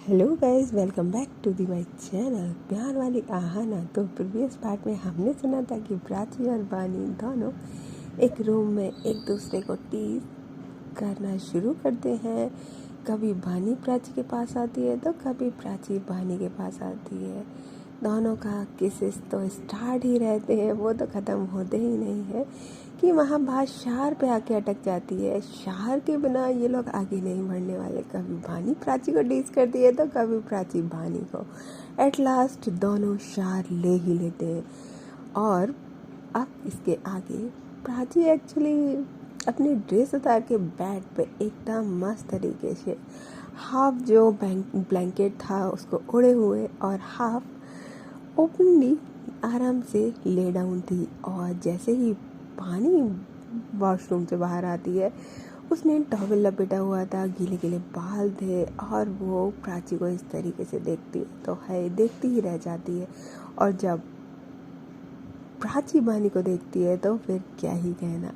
Hello guys, welcome back to the my channel प्यार वाली आहाना। तो प्रीवियस पार्ट में हमने सुना था कि प्राची और बानी दोनों एक रूम में एक दूसरे को टीज करना शुरू करते हैं। कभी बानी प्राची के पास आती है तो कभी प्राची बानी के पास आती है। दोनों का किसेस तो स्टार्ट ही रहते हैं, वो तो ख़त्म होते ही नहीं है कि वहाँ बात शार पे आके अटक जाती है। शार के बिना ये लोग आगे नहीं बढ़ने वाले। कभी बानी प्राची को डीस करती है तो कभी प्राची बानी को। एट लास्ट दोनों शार ले ही लेते हैं। और अब इसके आगे प्राची एक्चुअली अपनी ड्रेस उतार के बेड पे एकदम मस्त तरीके से हाफ जो ब्लैंकेट था उसको ओढ़े हुए और हाफ ओपनली आराम से ले डाउन थी। और जैसे ही पानी वॉशरूम से बाहर आती है, उसने टॉवल लपेटा हुआ था, गीले गीले बाल थे और वो प्राची को इस तरीके से देखती है तो है देखती ही रह जाती है। और जब प्राची बानी को देखती है तो फिर क्या ही कहना।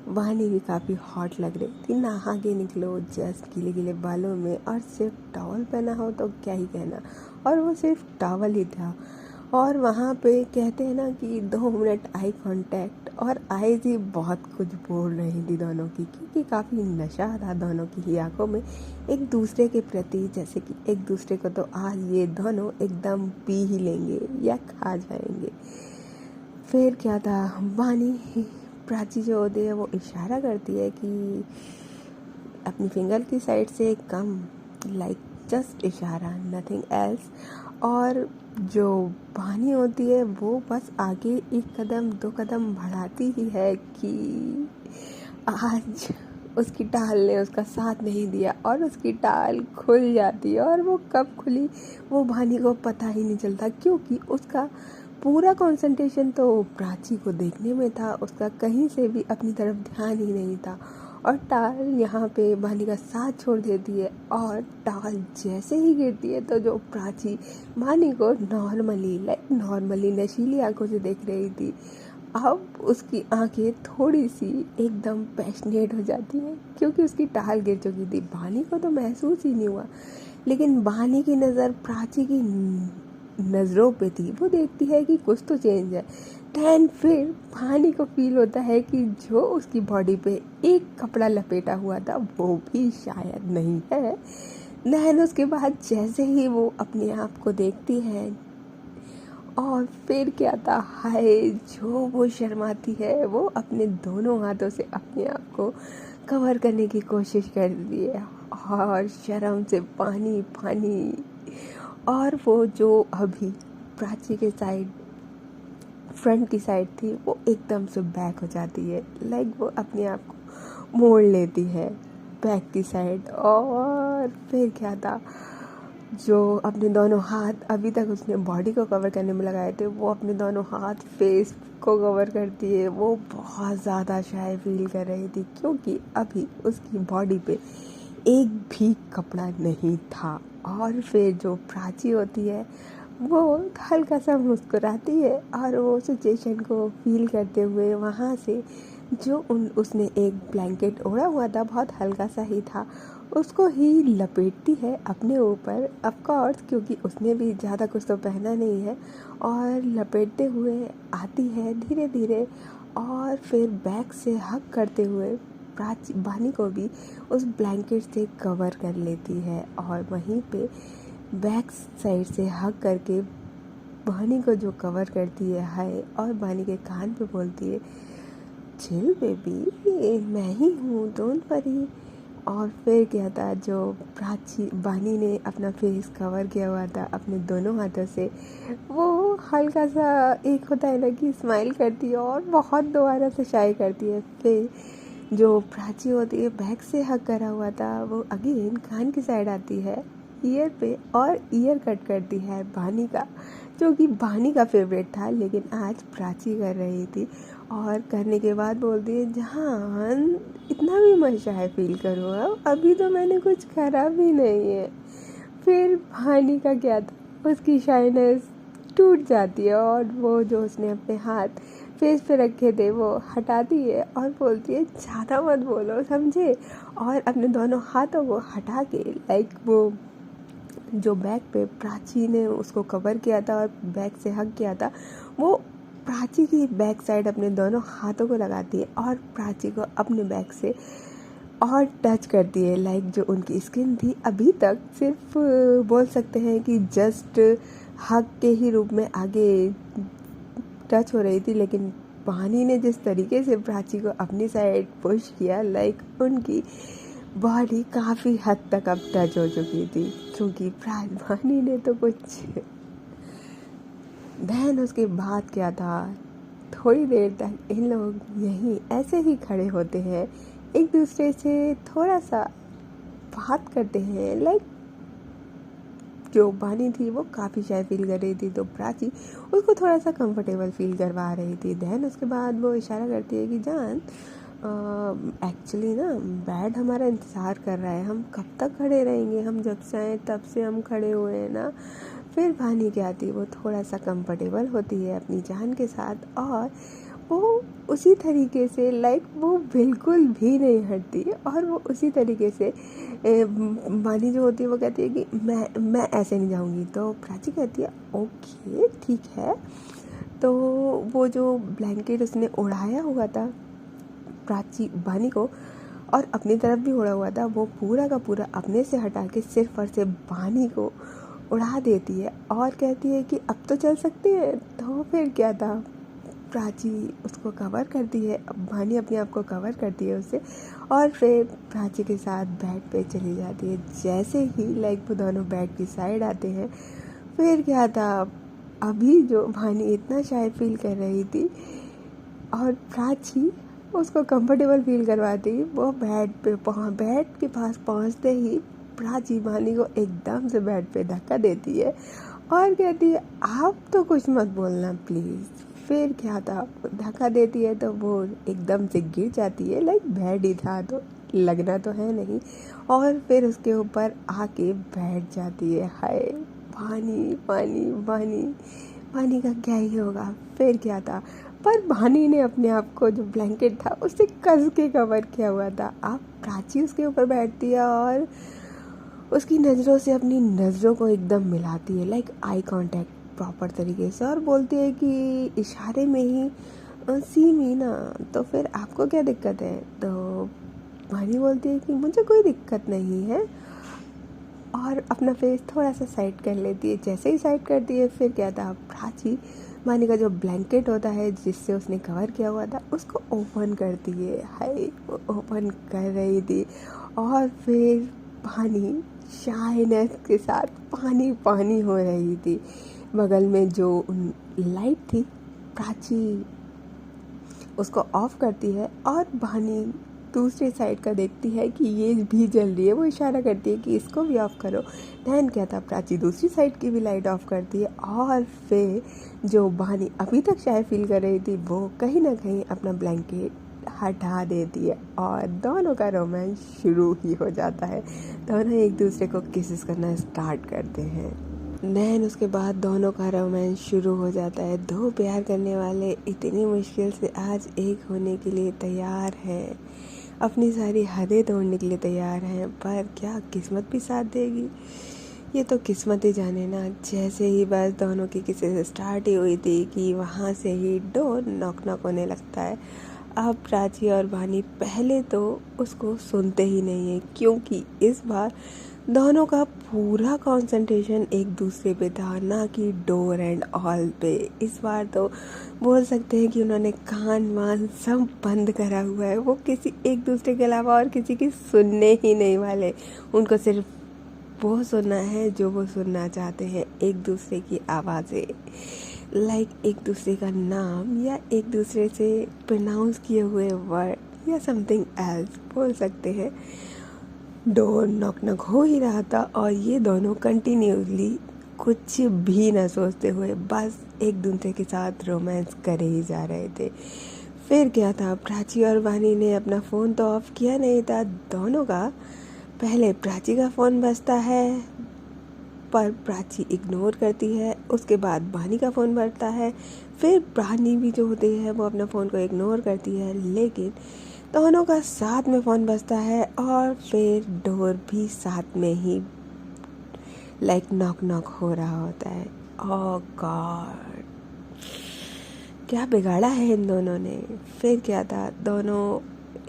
बानी भी काफ़ी हॉट लग रही थी, नहा के निकलो जस्ट गीले गीले बालों में और सिर्फ टॉवल पहना हो तो क्या ही कहना। और वो सिर्फ टॉवल ही था। और वहाँ पे कहते हैं ना कि 2 मिनट आई कांटेक्ट, और आईज ही बहुत कुछ बोल रही थी दोनों की, क्योंकि काफ़ी नशा था दोनों की ही आंखों में एक दूसरे के प्रति। जैसे कि एक दूसरे को तो आज ये दोनों एकदम पी ही लेंगे या खा जाएंगे। फिर क्या था, बानी प्राची जो होती है वो इशारा करती है कि अपनी फिंगर की साइड से कम, लाइक जस्ट इशारा, नथिंग एल्स। और जो बानी होती है वो बस आगे 1 कदम 2 कदम बढ़ाती ही है कि आज उसकी टाल ने उसका साथ नहीं दिया और उसकी टाल खुल जाती है। और वो कब खुली वो बानी को पता ही नहीं चलता, क्योंकि उसका पूरा कंसंट्रेशन तो प्राची को देखने में था, उसका कहीं से भी अपनी तरफ ध्यान ही नहीं था। और टाल यहाँ पे बानी का साथ छोड़ देती है और टाल जैसे ही गिरती है तो जो प्राची बानी को नॉर्मली नशीली आंखों से देख रही थी, अब उसकी आंखें थोड़ी सी एकदम पैशनेट हो जाती हैं, क्योंकि उसकी टाल गिर चुकी थी। बानी को तो महसूस ही नहीं हुआ, लेकिन बानी की नज़र प्राची की नज़रों पे थी। वो देखती है कि कुछ तो चेंज है। दैन फिर बानी को फील होता है कि जो उसकी बॉडी पे एक कपड़ा लपेटा हुआ था वो भी शायद नहीं है। दैन उसके बाद जैसे ही वो अपने आप को देखती है, और फिर क्या था, हाय, जो वो शर्माती है वो अपने दोनों हाथों से अपने आप को कवर करने की कोशिश करती है और शर्म से पानी पानी। और वो जो अभी प्राची के साइड फ्रंट की साइड थी वो एकदम से बैक हो जाती है, लाइक वो अपने आप को मोड़ लेती है बैक की साइड। और फिर क्या था, जो अपने दोनों हाथ अभी तक उसने बॉडी को कवर करने में लगाए थे वो अपने दोनों हाथ फेस को कवर करती है। वो बहुत ज़्यादा शाय फील कर रही थी, क्योंकि अभी उसकी बॉडी पे एक भी कपड़ा नहीं था। और फिर जो प्राची होती है वो हल्का सा मुस्कुराती है और वो सिचुएशन को फील करते हुए वहाँ से जो उसने एक ब्लैंकेट ओढ़ा हुआ था, बहुत हल्का सा ही था, उसको ही लपेटती है अपने ऊपर, ऑफ कोर्स, क्योंकि उसने भी ज़्यादा कुछ तो पहना नहीं है। और लपेटते हुए आती है धीरे धीरे, और फिर बैक से हग करते हुए प्राची बानी को भी उस ब्लैंकेट से कवर कर लेती है। और वहीं पे बैक साइड से हग करके बानी को जो कवर करती है हाय, और बानी के कान पे बोलती है, चिल बेबी, मैं ही हूँ, डोंट वरी। और फिर क्या था, जो प्राची बानी ने अपना फेस कवर किया हुआ था अपने दोनों हाथों से, वो हल्का सा एक होता है ना कि स्माइल करती है और बहुत दोबारा से शाय करती है। फिर जो प्राची होती है बैक से हक करा हुआ था वो अगेन कान की साइड आती है ईयर पे और ईयर कट करती है बानी का, जो कि बानी का फेवरेट था, लेकिन आज प्राची कर रही थी। और करने के बाद बोलती है, जहान इतना भी मत शाय फील करो, अभी तो मैंने कुछ करा भी नहीं है। फिर बानी का क्या था, उसकी शाइनेस टूट जाती है और वो जो उसने अपने हाथ फेस पे रखे थे वो हटाती है और बोलती है, ज़्यादा मत बोलो, समझे। और अपने दोनों हाथों को हटा के लाइक वो जो बैग पे प्राची ने उसको कवर किया था और बैग से हग किया था, वो प्राची की बैक साइड अपने दोनों हाथों को लगाती है और प्राची को अपने बैग से और टच करती है। लाइक जो उनकी स्किन थी अभी तक सिर्फ बोल सकते हैं कि जस्ट हग के ही रूप में आगे टच हो रही थी, लेकिन पानी ने जिस तरीके से प्राची को अपनी साइड पुश किया, लाइक उनकी बॉडी काफ़ी हद तक अब टच हो चुकी थी, क्योंकि पानी ने तो कुछ। देन उसके बाद क्या था, थोड़ी देर तक इन लोग यहीं ऐसे ही खड़े होते हैं, एक दूसरे से थोड़ा सा बात करते हैं। लाइक जो बानी थी वो काफ़ी शाय फील कर रही थी, तो प्राची उसको थोड़ा सा कंफर्टेबल फील करवा रही थी। देन उसके बाद वो इशारा करती है कि जान, एक्चुअली ना बैड हमारा इंतज़ार कर रहा है, हम कब तक खड़े रहेंगे, हम जब से आए तब से हम खड़े हुए हैं ना। फिर बानी क्या आती, वो थोड़ा सा कंफर्टेबल होती है अपनी जान के साथ और वो उसी तरीके से, लाइक वो बिल्कुल भी नहीं हटती और वो उसी तरीके से बानी जो होती है वो कहती है कि मैं ऐसे नहीं जाऊंगी। तो प्राची कहती है ओके ठीक है। तो वो जो ब्लैंकेट उसने उड़ाया हुआ था प्राची बानी को और अपनी तरफ भी उड़ा हुआ था, वो पूरा का पूरा अपने से हटा के सिर्फ और सिर्फ बानी को उड़ा देती है और कहती है कि अब तो चल सकती है। तो फिर क्या था, प्राची उसको कवर करती है, बानी अपने आप को कवर करती है उससे और फिर प्राची के साथ बेड पे चली जाती है। जैसे ही लाइक वो दोनों बेड की साइड आते हैं, फिर क्या था, अभी जो बानी इतना शाय फील कर रही थी और प्राची उसको कंफर्टेबल फील करवाती, वो बेड के पास पहुंचते ही प्राची बानी को एकदम से बेड पे धक्का देती है और कहती है आप तो कुछ मत बोलना प्लीज़। फिर क्या था, धक्का देती है तो वो एकदम से गिर जाती है, लाइक बेड ही था तो लगना तो है नहीं, और फिर उसके ऊपर आके बैठ जाती है। हाय बानी बानी बानी बानी का क्या ही होगा। फिर क्या था, पर बानी ने अपने आप को जो ब्लैंकेट था उससे कस के कवर किया हुआ था। अब प्राची उसके ऊपर बैठती है और उसकी नज़रों से अपनी नज़रों को एकदम मिलाती है, लाइक आई कांटेक्ट प्रॉपर तरीके से, और बोलती है कि इशारे में ही सी मी ना, तो फिर आपको क्या दिक्कत है। तो बानी बोलती है कि मुझे कोई दिक्कत नहीं है और अपना फेस थोड़ा सा साइड कर लेती है। जैसे ही साइड करती है, फिर क्या था, प्राची बानी का जो ब्लैंकेट होता है जिससे उसने कवर किया हुआ था उसको ओपन करती है। हाय वो ओपन कर रही थी और फिर बानी शाइनेस के साथ पानी पानी हो रही थी। बगल में जो लाइट थी, प्राची उसको ऑफ करती है और बानी दूसरी साइड का देखती है कि ये भी जल रही है, वो इशारा करती है कि इसको भी ऑफ करो। दैन क्या था, प्राची दूसरी साइड की भी लाइट ऑफ करती है और फिर जो बानी अभी तक शायद फील कर रही थी वो कहीं ना कहीं अपना ब्लैंकेट हटा देती है और दोनों का रोमांस शुरू ही हो जाता है। दोनों एक दूसरे को किसेस करना स्टार्ट करते हैं। देन उसके बाद दोनों का रोमांस शुरू हो जाता है। दो प्यार करने वाले इतनी मुश्किल से आज एक होने के लिए तैयार हैं, अपनी सारी हदें तोड़ने के लिए तैयार हैं, पर क्या किस्मत भी साथ देगी, ये तो किस्मत ही जाने ना। जैसे ही बस दोनों की किसी से स्टार्ट ही हुई थी कि वहाँ से ही डोर नॉक नॉक होने लगता है। अब प्राची और बानी पहले तो उसको सुनते ही नहीं है, क्योंकि इस बार दोनों का पूरा कंसंट्रेशन एक दूसरे पे था, ना कि डोर एंड ऑल पे। इस बार तो बोल सकते हैं कि उन्होंने कान वान सब बंद करा हुआ है, वो किसी एक दूसरे के अलावा और किसी की सुनने ही नहीं वाले। उनको सिर्फ वो सुनना है जो वो सुनना चाहते हैं, एक दूसरे की आवाज़ें, लाइक एक दूसरे का नाम या एक दूसरे से प्रोनाउंस किए हुए वर्ड या समथिंग एल्स बोल सकते हैं। डोर नॉक नॉक हो ही रहा था और ये दोनों कंटिन्यूसली कुछ भी ना सोचते हुए बस एक दूसरे के साथ रोमांस करे ही जा रहे थे। फिर क्या था, प्राची और बानी ने अपना फ़ोन तो ऑफ किया नहीं था दोनों का। पहले प्राची का फ़ोन बजता है पर प्राची इग्नोर करती है, उसके बाद बानी का फ़ोन बजता है, फिर बानी भी जो होती है वो अपना फ़ोन को इग्नोर करती है, लेकिन दोनों का साथ में फ़ोन बजता है और फिर डोर भी साथ में ही लाइक नॉक नॉक हो रहा होता है। ओह गॉड, क्या बिगाड़ा है इन दोनों ने। फिर क्या था, दोनों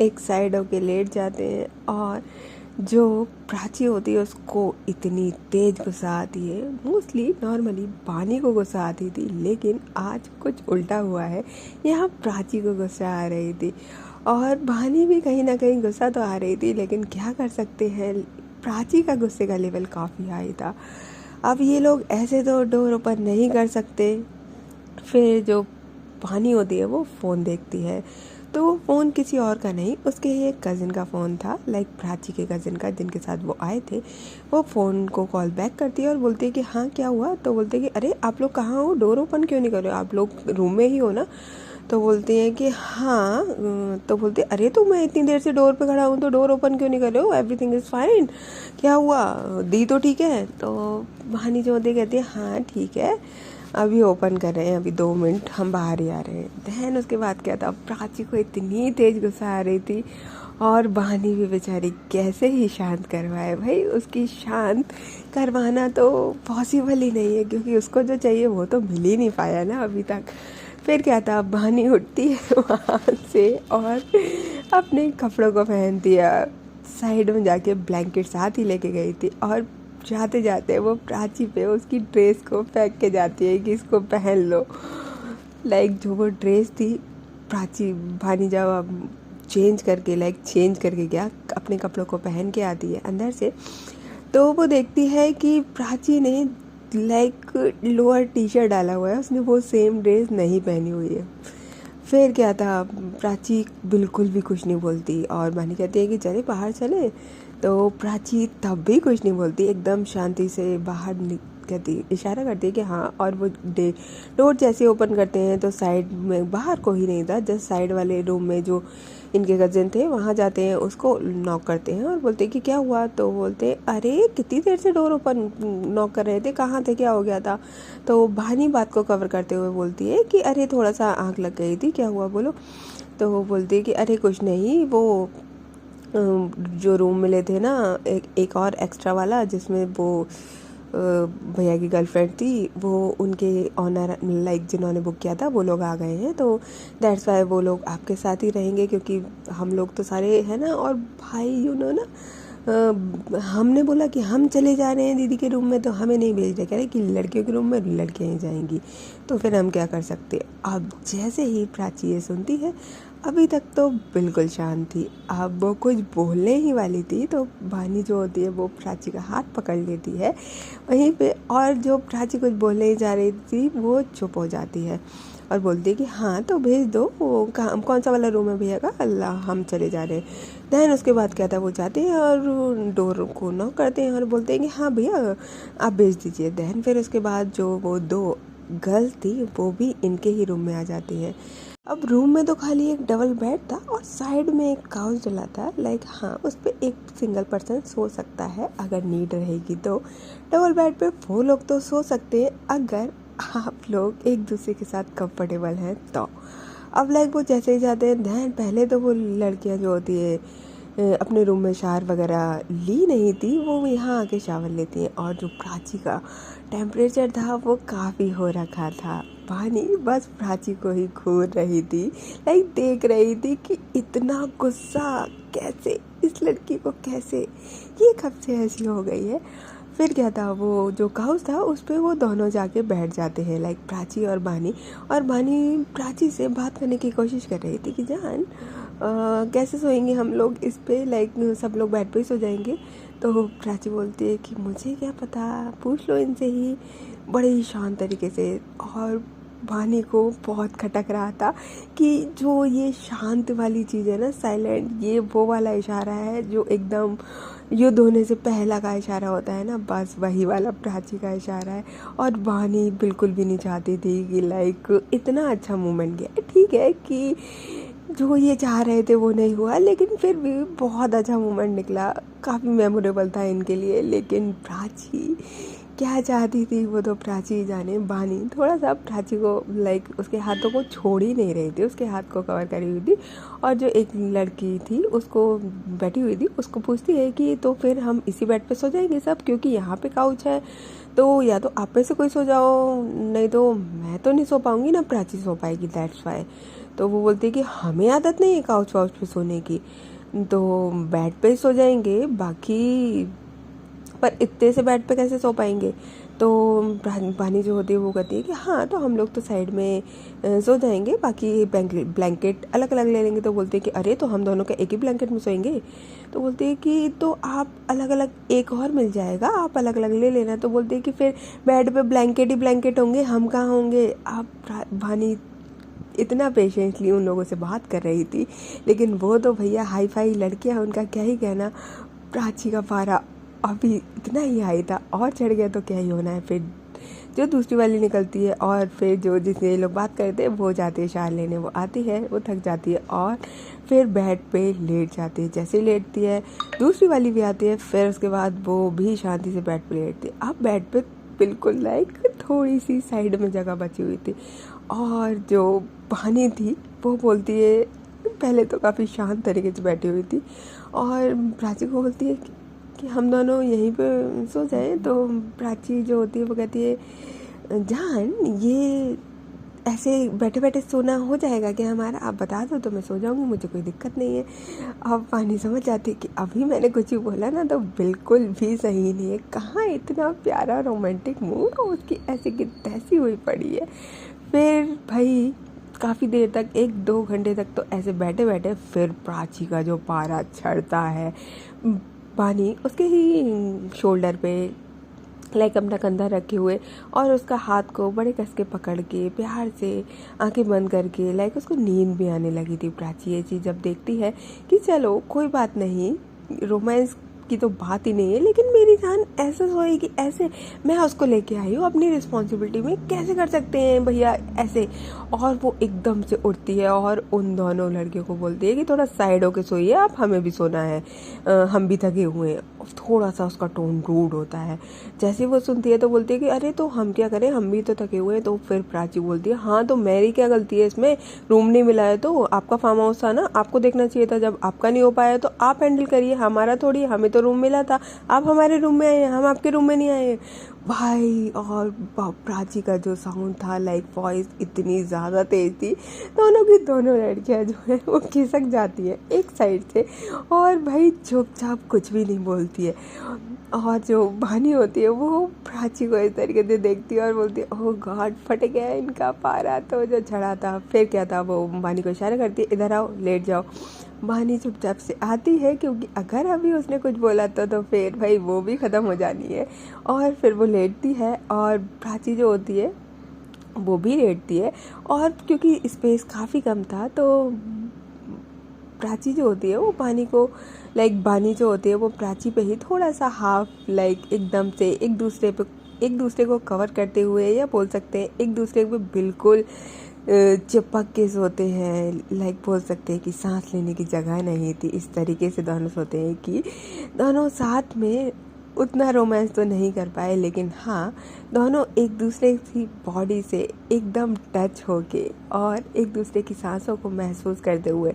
एक साइड होके लेट जाते हैं और जो प्राची होती है उसको इतनी तेज गुस्सा आती है। मोस्टली नॉर्मली बानी को गुस्सा आती थी, लेकिन आज कुछ उल्टा हुआ है। यहाँ प्राची को गुस्सा आ रही थी और बानी भी कहीं ना कहीं गुस्सा तो आ रही थी, लेकिन क्या कर सकते हैं, प्राची का गुस्से का लेवल काफ़ी हाई था। अब ये लोग ऐसे तो डोर ओपन नहीं कर सकते। फिर जो बानी होती है वो फ़ोन देखती है, तो वो फ़ोन किसी और का नहीं, उसके ही एक कज़िन का फ़ोन था, लाइक प्राची के कज़िन का जिनके साथ वो आए थे। वो फ़ोन को कॉल बैक करती है और बोलती है कि हाँ क्या हुआ। तो बोलते हैं कि अरे आप लोग कहाँ हो, डोर ओपन क्यों नहीं कर रहे हो, आप लोग रूम में ही हो ना। तो बोलती हैं कि हाँ। तो बोलते अरे तो मैं इतनी देर से डोर पे खड़ा हूँ तो डोर ओपन क्यों नहीं कर रहे हो, एवरीथिंग इज़ फाइन, क्या हुआ, दी तो ठीक है। तो बहानी जो होती कहती है हाँ ठीक है, अभी ओपन कर रहे हैं, अभी 2 मिनट हम बाहर ही आ रहे हैं। दैन उसके बाद क्या था, प्राची को इतनी तेज गुस्सा आ रही थी और बहानी भी बेचारी कैसे ही शांत करवाए। भाई उसकी शांत करवाना तो पॉसिबल ही नहीं है, क्योंकि उसको जो चाहिए वो तो मिल ही नहीं पाया ना अभी तक। फिर क्या था, बहानी उठती है वहाँ से और अपने कपड़ों को पहनती है, साइड में जाके ब्लैंकेट साथ ही लेके गई थी और जाते जाते वो प्राची पे उसकी ड्रेस को फेंक के जाती है कि इसको पहन लो। लाइक जो वो ड्रेस थी, प्राची भानी जब चेंज करके गया, अपने कपड़ों को पहन के आती है अंदर से, तो वो देखती है कि प्राची ने लाइक लोअर टी शर्ट डाला हुआ है, उसने वो सेम ड्रेस नहीं पहनी हुई है। फिर क्या था, प्राची बिल्कुल भी कुछ नहीं बोलती और भानी कहती है कि चले बाहर चले। तो प्राची तब भी कुछ नहीं बोलती, एकदम शांति से बाहर कहती, इशारा करती है कि हाँ। और वो डोर जैसे ओपन करते हैं तो साइड में बाहर कोई नहीं था, जस्ट साइड वाले रूम में जो इनके कज़न थे वहाँ जाते हैं, उसको नॉक करते हैं और बोलते हैं कि क्या हुआ। तो बोलते हैं अरे कितनी देर से डोर ओपन नॉक कर रहे थे, कहाँ थे, क्या हो गया था। तो बहानी बात को कवर करते हुए बोलती है कि अरे थोड़ा सा आँख लग गई थी, क्या हुआ बोलो। तो वो बोलती है कि अरे कुछ नहीं, वो जो रूम मिले थे ना, एक और एक्स्ट्रा वाला जिसमें वो भैया की गर्लफ्रेंड थी, वो उनके ऑनर लाइक जिन्होंने बुक किया था वो लोग आ गए हैं, तो दैट्स वाई वो लोग आपके साथ ही रहेंगे, क्योंकि हम लोग तो सारे हैं ना। और भाई यू नो ना, हमने बोला कि हम चले जा रहे हैं दीदी के रूम में, तो हमें नहीं भेज रहे, कह रहे कि लड़कियों के रूम में लड़कियाँ ही जाएंगी, तो फिर हम क्या कर सकते। अब जैसे ही प्राची ये सुनती है, अभी तक तो बिल्कुल शांत थी, अब वो कुछ बोलने ही वाली थी तो बानी जो होती है वो प्राची का हाथ पकड़ लेती है वहीं पे, और जो प्राची कुछ बोलने ही जा रही थी वो चुप हो जाती है और बोलती है कि हाँ तो भेज दो, वो कौन सा वाला रूम है भैया का, अल्लाह हम चले जा रहे हैं। दैन उसके बाद क्या था, वो जाते हैं और डोर को नॉक करते हैं और बोलते हैं कि हाँ भैया आप भेज दीजिए। दैन फिर उसके बाद जो वो 2 गर्ल्स थी वो भी इनके ही रूम में आ जाती हैं। अब रूम में तो खाली एक डबल बेड था और साइड में एक काउच डला था, लाइक हाँ उस पर एक सिंगल पर्सन सो सकता है अगर नीड रहेगी तो। डबल बेड पे वो लोग तो सो सकते हैं अगर आप लोग एक दूसरे के साथ कंफर्टेबल हैं तो। अब लाइक वो जैसे ही जाते हैं, ध्यान पहले तो वो लड़कियां जो होती है अपने रूम में शावर वगैरह ली नहीं थी, वो यहाँ आके शावर लेती हैं। और जो प्राची का टेम्परेचर था वो काफ़ी हो रखा था, पानी बस प्राची को ही घूर रही थी, लाइक देख रही थी कि इतना गुस्सा कैसे, इस लड़की को कैसे, ये कब से ऐसी हो गई है। फिर क्या था, वो जो काउच था उस पर वो दोनों जाके बैठ जाते हैं, लाइक प्राची और बानी। और बानी प्राची से बात करने की कोशिश कर रही थी कि जान कैसे सोएंगे हम लोग इस पे, लाइक सब लोग बेड पे ही सो जाएंगे। तो प्राची बोलती है कि मुझे क्या पता, पूछ लो इनसे ही, बड़े ही शांत तरीके से। और बानी को बहुत खटक रहा था कि जो ये शांत वाली चीज़ है ना, साइलेंट, ये वो वाला इशारा है जो एकदम युद्ध होने से पहला का इशारा होता है ना, बस वही वाला प्राची का इशारा है। और बानी बिल्कुल भी नहीं चाहती थी कि लाइक इतना अच्छा मोमेंट गया, ठीक है कि जो ये चाह रहे थे वो नहीं हुआ, लेकिन फिर भी बहुत अच्छा मोमेंट निकला, काफ़ी मेमोरेबल था इनके लिए। लेकिन प्राची क्या चाहती थी वो तो प्राची जाने। बानी थोड़ा सा प्राची को लाइक उसके हाथों को छोड़ ही नहीं रही थी, उसके हाथ को कवर करी हुई थी। और जो एक लड़की थी उसको बैठी हुई थी, उसको पूछती है कि तो फिर हम इसी बेड पे सो जाएंगे सब, क्योंकि यहाँ पे काउच है, तो या तो आप में से कोई सो जाओ, नहीं तो मैं तो नहीं सो पाऊंगी ना, प्राची सो पाएगी, दैट्स वाई। तो वो बोलती है कि हमें आदत नहीं है काउच वाउच पे सोने की, तो बेड पे ही सो जाएंगे, बाकी पर इतने से बेड पे कैसे सो पाएंगे। तो पानी जो होती है वो कहती है कि हाँ तो हम लोग तो साइड में सो जाएंगे, बाकी ब्लैंकेट अलग अलग ले लेंगे। तो बोलते हैं कि अरे तो हम दोनों का एक ही ब्लैंकेट में सोएंगे। तो बोलते हैं कि तो आप अलग अलग, एक और मिल जाएगा, आप अलग अलग ले लेना। तो बोलते हैं कि फिर बेड पे ब्लैंकेट ही ब्लैंकेट होंगे, हम कहाँ होंगे। आप भानी इतना पेशेंटली उन लोगों से बात कर रही थी, लेकिन वो तो भैया हाई फाई लड़कियाँ, उनका क्या ही कहना। प्राची का पारा अभी इतना ही हाई था, और चढ़ गया तो क्या ही होना है। फिर जो दूसरी वाली निकलती है और फिर जो जिससे ये लोग बात करते हैं वो जाती है शार लेने, वो आती है, वो थक जाती है और फिर बेड पे लेट जाती है। जैसे ही लेटती है दूसरी वाली भी आती है, फिर उसके बाद वो भी शांति से बेड पे लेटती है। अब बेड पे बिल्कुल लाइक थोड़ी सी साइड में जगह बची हुई थी, और जो बहानी थी वो बोलती है, पहले तो काफ़ी शांत तरीके से बैठी हुई थी, और प्राची को बोलती है कि हम दोनों यहीं पे सो जाएं। तो प्राची जो होती है वो कहती है, जान ये ऐसे बैठे बैठे सोना हो जाएगा क्या हमारा, आप बता दो तो मैं सो जाऊंगी, मुझे कोई दिक्कत नहीं है। अब पानी समझ जाती है कि अभी मैंने कुछ ही बोला ना तो बिल्कुल भी सही नहीं है, कहाँ इतना प्यारा रोमांटिक मूड, और उसकी ऐसी की तैसी हुई पड़ी है। फिर भाई काफ़ी देर तक, 1-2 घंटे तक तो ऐसे बैठे बैठे फिर प्राची का जो पारा चढ़ता है, पानी उसके ही शोल्डर पे लाइक अपना कंधा रखे हुए, और उसका हाथ को बड़े कस के पकड़ के प्यार से आंखें बंद करके, लाइक उसको नींद भी आने लगी थी। प्राची ये चीज़ जब देखती है कि चलो कोई बात नहीं, रोमांस की तो बात ही नहीं है, लेकिन मेरी जान ऐसे सोएगी, ऐसे मैं उसको लेके आई हूँ अपनी रिस्पॉन्सिबिलिटी में, कैसे कर सकते हैं भैया ऐसे। और वो एकदम से उठती है और उन दोनों लड़कियों को बोलती है कि थोड़ा साइड होके सोइए आप, हमें भी सोना है, हम भी थके हुए हैं। थोड़ा सा उसका टोन रूड होता है। जैसे वो सुनती है तो बोलती है कि अरे तो हम क्या करें, हम भी तो थके हुए हैं। तो फिर प्राची बोलती है, हाँ तो मेरी क्या गलती है इसमें, रूम नहीं मिला है तो आपका फार्म हाउस था ना, आपको देखना चाहिए था, जब आपका नहीं हो पाया तो आप हैंडल करिए, हमारा थोड़ी, हमें तो रूम मिला था, आप हमारे रूम में आए, हम आपके रूम में नहीं आए भाई। और प्राची का जो साउंड था, लाइक वॉइस इतनी ज़्यादा तेज थी, दोनों की दोनों लड़कियां जो है वो खिसक जाती है एक साइड से, और भाई चुपचाप कुछ भी नहीं बोलती है। और जो बहानी होती है वो प्राची को इस तरीके से देखती है और बोलती है, ओह गॉड फट गया इनका पारा। तो जो चढ़ा था फिर क्या था, वो बहानी को इशारा करती है, इधर आओ लेट जाओ। बहानी चुपचाप से आती है, क्योंकि अगर अभी उसने कुछ बोला तो फिर भाई वो भी ख़त्म हो जानी है। और फिर वो लेटती है, और प्राची जो होती है वो भी लेटती है, और क्योंकि स्पेस काफ़ी कम था तो प्राची जो होती है वो बानी को, लाइक बानी जो होती है वो प्राची पे ही थोड़ा सा हाफ, लाइक एकदम से एक दूसरे को कवर करते हुए, या बोल सकते हैं एक दूसरे पे बिल्कुल चिपक के सोते हैं। लाइक बोल सकते हैं कि सांस लेने की जगह नहीं थी, इस तरीके से दोनों सोते हैं कि दोनों साथ में उतना रोमांस तो नहीं कर पाए, लेकिन हाँ दोनों एक दूसरे की बॉडी से एकदम टच होके और एक दूसरे की सांसों को महसूस करते हुए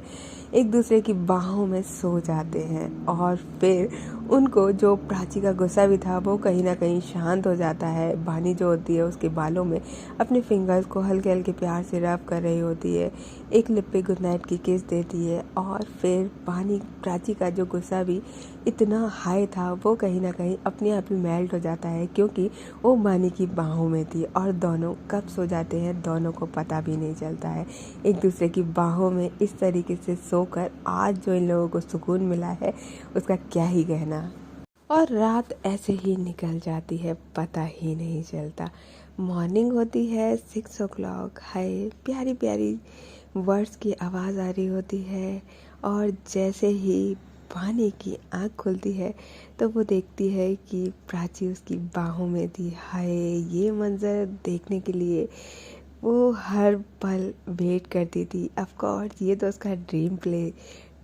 एक दूसरे की बाहों में सो जाते हैं। और फिर उनको जो प्राची का गुस्सा भी था वो कहीं ना कहीं शांत हो जाता है। बानी जो होती है उसके बालों में अपने फिंगर्स को हल्के हल्के प्यार से रब कर रही होती है, एक लिप पे गुड नाइट की किस देती है। और फिर बानी प्राची का जो गुस्सा भी इतना हाई था वो कहीं ना कहीं अपने आप ही मेल्ट हो जाता है, क्योंकि वो बानी की बाहों में थी। और दोनों कब सो जाते हैं दोनों को पता भी नहीं चलता है, एक दूसरे की बाहों में इस तरीके से सोकर आज जो इन लोगों को सुकून मिला है उसका क्या ही कहना। और रात ऐसे ही निकल जाती है, पता ही नहीं चलता। मॉर्निंग होती है 6 o'clock, हाय प्यारी प्यारी वर्ड्स की आवाज़ आ रही होती है। और जैसे ही पानी की आँख खुलती है तो वो देखती है कि प्राची उसकी बाहों में थी। हाय ये मंज़र देखने के लिए वो हर पल वेट करती थी। ऑफ कोर्स ये तो उसका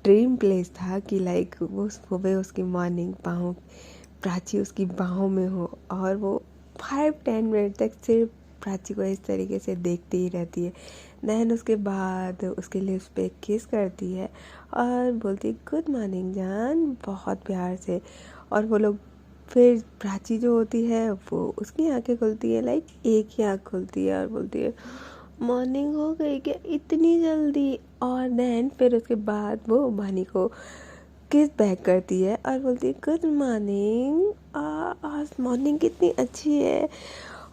ड्रीम प्लेस था कि लाइक वो सुबह उसकी मॉर्निंग प्राची उसकी बाहों में हो और वो 5-10 मिनट तक सिर्फ प्राची को इस तरीके से देखती ही रहती है। देन उसके बाद उसके लिप्स पे किस करती है और बोलती है गुड मॉर्निंग जान, बहुत प्यार से। और वो लोग फिर प्राची जो होती है वो उसकी आंखें खुलती है, लाइक एक ही आँख खुलती है और बोलती है मॉर्निंग हो गई क्या इतनी जल्दी। और देन फिर उसके बाद वो बानी को किस बैक करती है और बोलती है गुड मॉर्निंग, आज मॉर्निंग कितनी अच्छी है।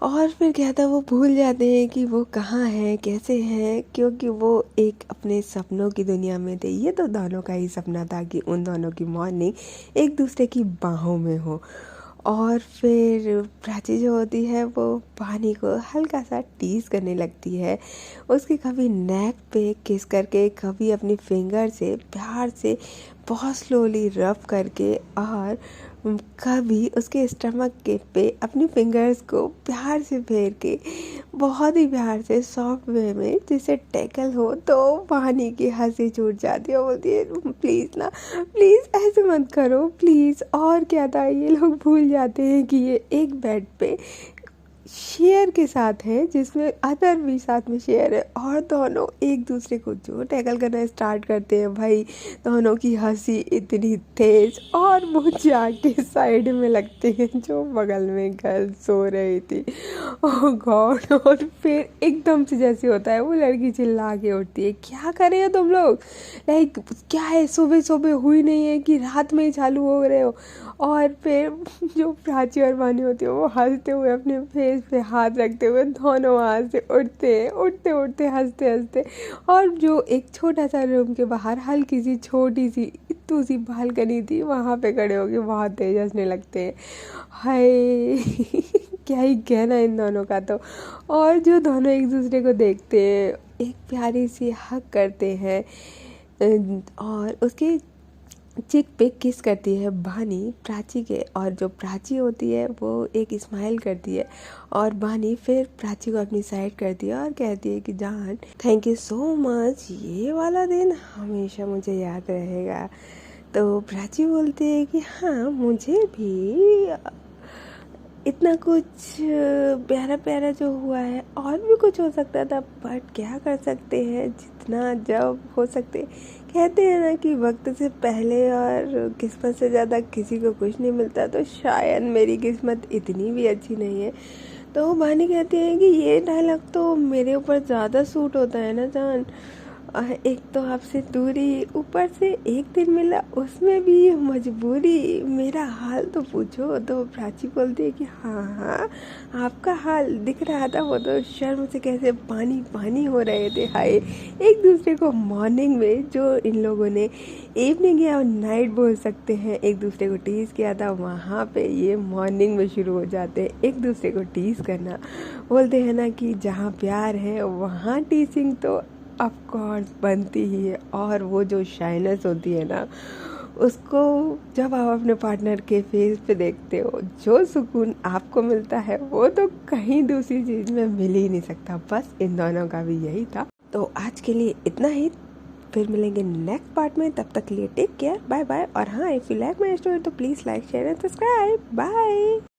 और फिर क्या था, वो भूल जाते हैं कि वो कहाँ हैं कैसे हैं, क्योंकि वो एक अपने सपनों की दुनिया में थे। ये तो दोनों का ही सपना था कि उन दोनों की मॉर्निंग एक दूसरे की बाहों में हो। और फिर प्राची जो होती है वो पानी को हल्का सा टीज करने लगती है, उसके कभी नेक पे किस करके, कभी अपनी फिंगर से प्यार से बहुत स्लोली रब करके, और कभी उसके स्टमक के पे अपनी फिंगर्स को प्यार से फेर के, बहुत ही प्यार से सॉफ्ट वे में जिसे टैकल हो। तो पानी की हंसी छूट जाती है, बोलती है प्लीज़ ना, प्लीज़ ऐसे मत करो प्लीज़। और क्या था, ये लोग भूल जाते हैं कि ये एक बेड पे शेयर के साथ है जिसमें अदर भी साथ में शेयर है, और दोनों एक दूसरे को जो टैकल करना स्टार्ट करते हैं, भाई दोनों की हंसी इतनी तेज, और वो जाके साइड में लगते हैं जो बगल में गर्ल सो रही थी। ओह गॉड। और फिर एकदम से जैसे होता है वो लड़की चिल्ला के उठती है, क्या कर रहे हो तुम लोग, लाइक क्या है, सुबह सुबह हुई नहीं है कि रात में ही चालू हो रहे हो। और फिर जो प्राची और वानी होती है वो हंसते हुए अपने फेस पे हाथ रखते हुए दोनों वहाँ से उठते उठते हंसते हंसते, और जो एक छोटा सा रूम के बाहर हल्की सी छोटी सी इतनी सी बालकनी थी वहाँ पे खड़े होके बहुत तेज हंसने लगते हैं। हाय क्या ही कहना इन दोनों का तो। और जो दोनों एक दूसरे को देखते हैं, एक प्यारी सी हग करते हैं, और उसके चिक पे किस करती है बानी प्राची के, और जो प्राची होती है वो एक स्माइल करती है, और बानी फिर प्राची को अपनी साइड करती है और कहती है कि जान थैंक यू सो मच, ये वाला दिन हमेशा मुझे याद रहेगा। तो प्राची बोलती है कि हाँ मुझे भी इतना कुछ प्यारा प्यारा जो हुआ है, और भी कुछ हो सकता था, बट क्या कर सकते हैं, जितना जब हो सकते। कहते हैं ना कि वक्त से पहले और किस्मत से ज़्यादा किसी को कुछ नहीं मिलता, तो शायद मेरी किस्मत इतनी भी अच्छी नहीं है। तो बानी कहती है कि ये डायलॉग तो मेरे ऊपर ज़्यादा सूट होता है ना जान, एक तो आपसे दूरी, ऊपर से एक दिन मिला उसमें भी मजबूरी, मेरा हाल तो पूछो। तो प्राची बोलती है कि हाँ हाँ आपका हाल दिख रहा था, वो तो शर्म से कैसे पानी पानी हो रहे थे। हाय, एक दूसरे को मॉर्निंग में जो इन लोगों ने इवनिंग या नाइट बोल सकते हैं एक दूसरे को टीज़ किया था, वहाँ पे ये मॉर्निंग में शुरू हो जाते हैं एक दूसरे को टीज़ करना। बोलते हैं ना कि जहाँ प्यार है वहाँ टीचिंग तो ऑफ कोर्स बनती ही है। और वो जो शाइनेस होती है ना, उसको जब आप अपने पार्टनर के फेस पे देखते हो, जो सुकून आपको मिलता है वो तो कहीं दूसरी चीज़ में मिल ही नहीं सकता। बस इन दोनों का भी यही था। तो आज के लिए इतना ही, फिर मिलेंगे नेक्स्ट पार्ट में, तब तक के लिए टेक केयर, बाय बाय। और हाँ, if you like my story तो please like share and subscribe, bye.